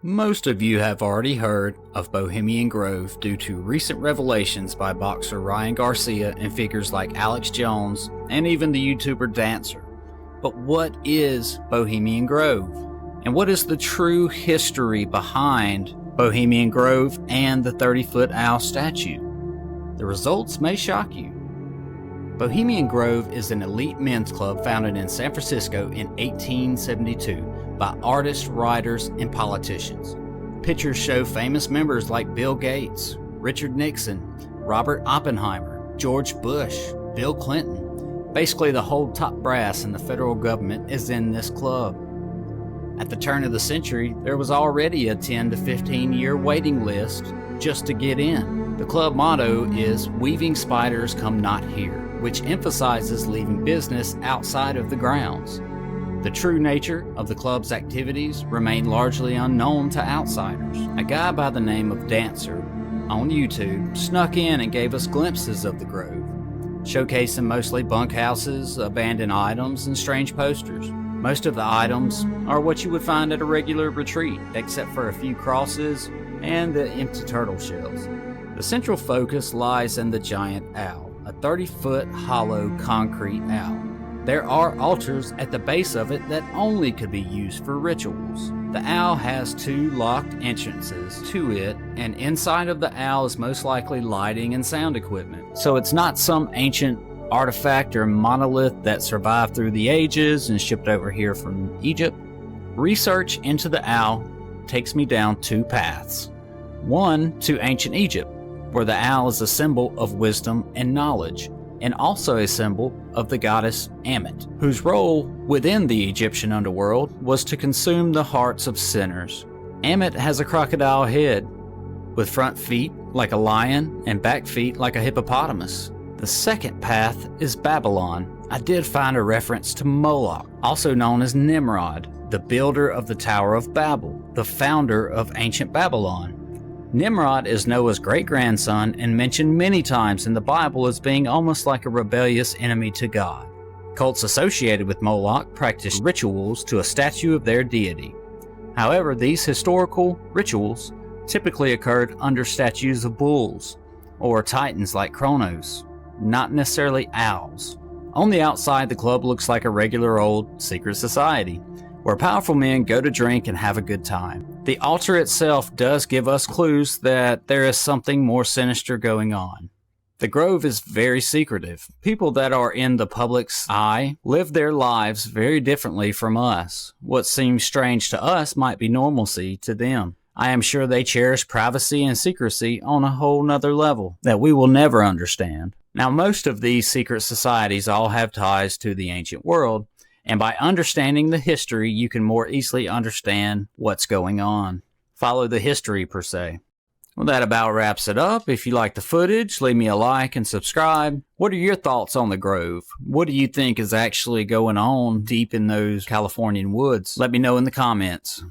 Most of you have already heard of Bohemian Grove due to recent revelations by boxer Ryan Garcia and figures like Alex Jones and even the YouTuber Dancer. But what is Bohemian Grove? And what is the true history behind Bohemian Grove and the 30-foot owl statue? The results may shock you. Bohemian Grove is an elite men's club founded in San Francisco in 1872 by artists, writers, and politicians. Pictures show famous members like Bill Gates, Richard Nixon, Robert Oppenheimer, George Bush, Bill Clinton. Basically, the whole top brass in the federal government is in this club. At the turn of the century, there was already a 10 to 15 year waiting list just to get in. The club motto is "Weaving spiders come not here," which emphasizes leaving business outside of the grounds. The true nature of the club's activities remain largely unknown to outsiders. A guy by the name of Dancer on YouTube snuck in and gave us glimpses of the Grove, showcasing mostly bunkhouses, abandoned items, and strange posters. Most of the items are what you would find at a regular retreat, except for a few crosses and the empty turtle shells. The central focus lies in the giant owl, a 30-foot hollow concrete owl. There are altars at the base of it that only could be used for rituals. The owl has two locked entrances to it, and inside of the owl is most likely lighting and sound equipment. So it's not some ancient artifact or monolith that survived through the ages and shipped over here from Egypt. Research into the owl takes me down two paths. One, to ancient Egypt, where the owl is a symbol of wisdom and knowledge, and also a symbol of the goddess Ammit, whose role within the Egyptian underworld was to consume the hearts of sinners. Ammit has a crocodile head, with front feet like a lion and back feet like a hippopotamus. The second path is Babylon. I did find a reference to Moloch, also known as Nimrod, the builder of the Tower of Babel, the founder of ancient Babylon. Nimrod is Noah's great-grandson and mentioned many times in the Bible as being almost like a rebellious enemy to God. Cults associated with Moloch practiced rituals to a statue of their deity. However, these historical rituals typically occurred under statues of bulls or titans like Kronos, not necessarily owls. On the outside, the club looks like a regular old secret society, where powerful men go to drink and have a good time. The altar itself does give us clues that there is something more sinister going on. The Grove is very secretive. People that are in the public's eye live their lives very differently from us. What seems strange to us might be normalcy to them. I am sure they cherish privacy and secrecy on a whole nother level that we will never understand. Now, most of these secret societies all have ties to the ancient world, and by understanding the history, you can more easily understand what's going on. Follow the history, per se. Well, that about wraps it up. If you like the footage, leave me a like and subscribe. What are your thoughts on the Grove? What do you think is actually going on deep in those Californian woods? Let me know in the comments.